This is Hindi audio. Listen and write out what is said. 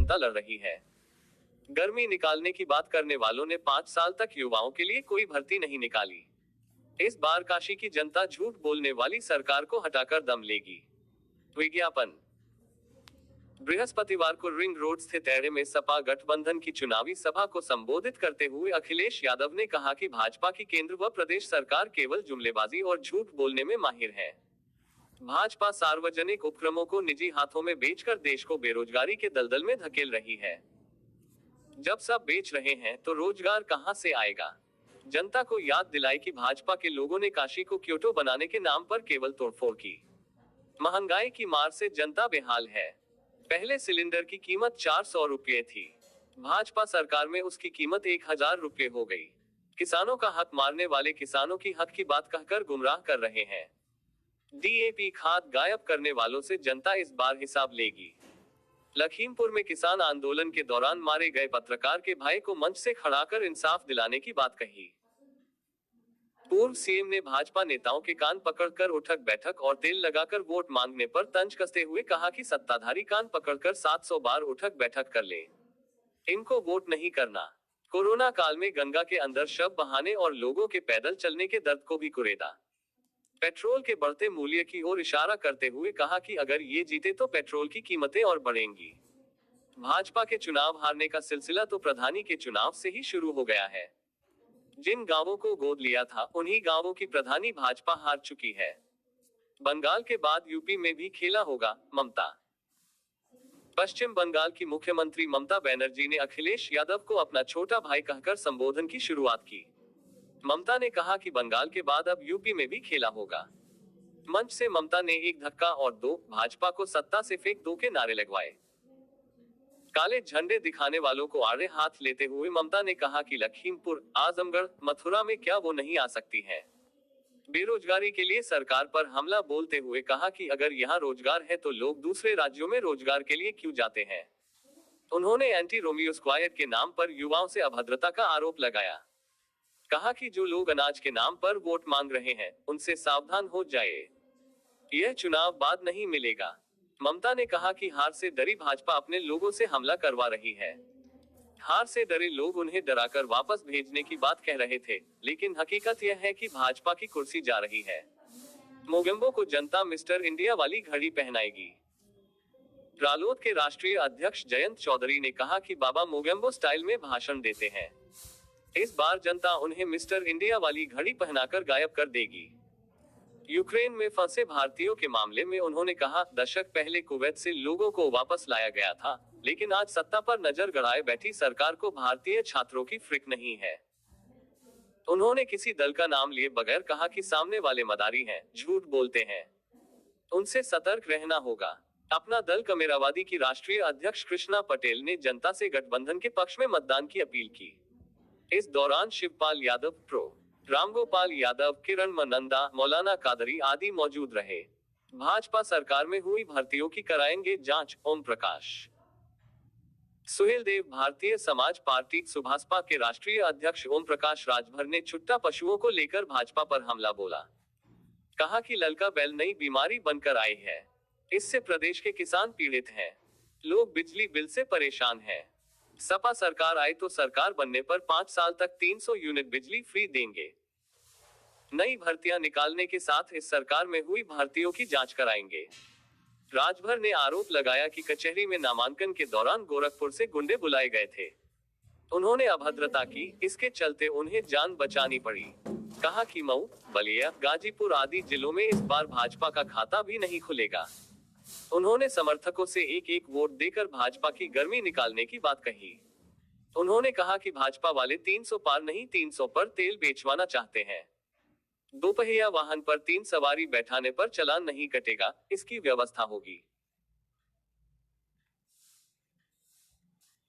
जनता लड़ रही है। गर्मी निकालने की बात करने वालों ने 5 साल तक युवाओं के लिए कोई भर्ती नहीं निकाली। इस बार काशी की जनता झूठ बोलने वाली सरकार को हटाकर दम लेगी। विज्ञापन। बृहस्पतिवार को रिंग रोड स्थित एड़े में सपा गठबंधन की चुनावी सभा को संबोधित करते हुए अखिलेश यादव ने कहा कि भाजपा की केंद्र व प्रदेश सरकार केवल जुमलेबाजी और झूठ बोलने में माहिर है। भाजपा सार्वजनिक उपक्रमों को निजी हाथों में बेचकर देश को बेरोजगारी के दलदल में धकेल रही है। जब सब बेच रहे हैं तो रोजगार कहां से आएगा? जनता को याद दिलाई कि भाजपा के लोगों ने काशी को क्योटो बनाने के नाम पर केवल तोड़फोड़ की। महंगाई की मार से जनता बेहाल है। पहले सिलेंडर की कीमत 400 रुपये थी। भाजपा सरकार में उसकी कीमत 1000 रुपये हो गई। किसानों का हक मारने वाले किसानों की हक की बात कहकर गुमराह कर रहे हैं। डीएपी खाद गायब करने वालों से जनता इस बार हिसाब लेगी। लखीमपुर में किसान आंदोलन के दौरान मारे गए पत्रकार के भाई को मंच से खड़ाकर इंसाफ दिलाने की बात कही। पूर्व सीएम ने भाजपा नेताओं के कान पकड़कर उठक बैठक और तेल लगाकर वोट मांगने पर तंज कसते हुए कहा कि सत्ताधारी कान पकड़कर 700 बार उठक बैठक कर ले, इनको वोट नहीं करना। कोरोना काल में गंगा के अंदर शव बहाने और लोगों के पैदल चलने के दर्द को भी कुरेदा। पेट्रोल के बढ़ते मूल्य की ओर इशारा करते हुए कहा कि अगर ये जीते तो पेट्रोल की कीमतें और बढ़ेंगी। भाजपा के चुनाव हारने का सिलसिला तो प्रधानी के चुनाव से ही शुरू हो गया है। जिन गांवों को गोद लिया था उन्हीं गांवों की प्रधानी भाजपा हार चुकी है। बंगाल के बाद यूपी में भी खेला होगा ममता। पश्चिम बंगाल की मुख्यमंत्री ममता बनर्जी ने अखिलेश यादव को अपना छोटा भाई कहकर संबोधन की शुरुआत की। ममता ने कहा कि बंगाल के बाद अब यूपी में भी खेला होगा। मंच से ममता ने एक धक्का और दो, भाजपा को सत्ता से फेंक दो के नारे लगवाए। काले झंडे दिखाने वालों को आड़े हाथ लेते हुए ममता ने कहा कि लखीमपुर, आजमगढ़, मथुरा में क्या वो नहीं आ सकती हैं? बेरोजगारी के लिए सरकार पर हमला बोलते हुए कहा कि अगर यहाँ रोजगार है तो लोग दूसरे राज्यों में रोजगार के लिए क्यों जाते हैं? उन्होंने एंटी रोमियो स्क्वायर के नाम पर युवाओं से अभद्रता का आरोप लगाया। कहा कि जो लोग अनाज के नाम पर वोट मांग रहे हैं उनसे सावधान हो जाए, यह चुनाव बाद नहीं मिलेगा। ममता ने कहा कि हार से डरी भाजपा अपने लोगों से हमला करवा रही है। हार से डरे लोग उन्हें डराकर वापस भेजने की बात कह रहे थे, लेकिन हकीकत यह है कि भाजपा की कुर्सी जा रही है। मोगेम्बो को जनता मिस्टर इंडिया वाली घड़ी पहनाएगी। रालोद के राष्ट्रीय अध्यक्ष जयंत चौधरी ने कहा कि बाबा मोगेम्बो स्टाइल में भाषण देते हैं। इस बार जनता उन्हें मिस्टर इंडिया वाली घड़ी पहनाकर गायब कर देगी। यूक्रेन में फंसे भारतीयों के मामले में उन्होंने कहा, दशक पहले कुवैत से लोगों को वापस लाया गया था, लेकिन आज सत्ता पर नजर गड़ाए बैठी सरकार को भारतीय छात्रों की फिक्र नहीं है। उन्होंने किसी दल का नाम लिए बगैर कहा कि सामने वाले मदारी हैं, झूठ बोलते हैं, उनसे सतर्क रहना होगा। अपना दल कमेरावादी की राष्ट्रीय अध्यक्ष कृष्णा पटेल ने जनता से गठबंधन के पक्ष में मतदान की अपील की। इस दौरान शिवपाल यादव, प्रो रामगोपाल यादव, किरण मनंदा, मौलाना कादरी आदि मौजूद रहे। भाजपा सरकार में हुई भर्तियों की कराएंगे जांच, ओम प्रकाश। सुहेल देव। भारतीय समाज पार्टी सुभासपा के राष्ट्रीय अध्यक्ष ओम प्रकाश राजभर ने छुट्टा पशुओं को लेकर भाजपा पर हमला बोला। कहा कि ललका बैल नई बीमारी बनकर आई है, इससे प्रदेश के किसान पीड़ित हैं, लोग बिजली बिल से परेशान हैं। सपा सरकार आए तो सरकार बनने पर 5 साल तक 300 यूनिट बिजली फ्री देंगे। नई भर्तियां निकालने के साथ इस सरकार में हुई भर्तियों की जांच कराएंगे। राजभर ने आरोप लगाया कि कचहरी में नामांकन के दौरान गोरखपुर से गुंडे बुलाए गए थे। उन्होंने अभद्रता की, इसके चलते उन्हें जान बचानी पड़ी। कहा कि मऊ, बलिया, गाजीपुर आदि जिलों में इस बार भाजपा का खाता भी नहीं खुलेगा। उन्होंने समर्थकों से एक एक वोट देकर भाजपा की गर्मी निकालने की बात कही। उन्होंने कहा कि भाजपा वाले 300 पार नहीं 300 पर तेल बेचवाना चाहते हैं। दोपहिया वाहन पर 3 सवारी बैठाने पर चालान नहीं कटेगा, इसकी व्यवस्था होगी।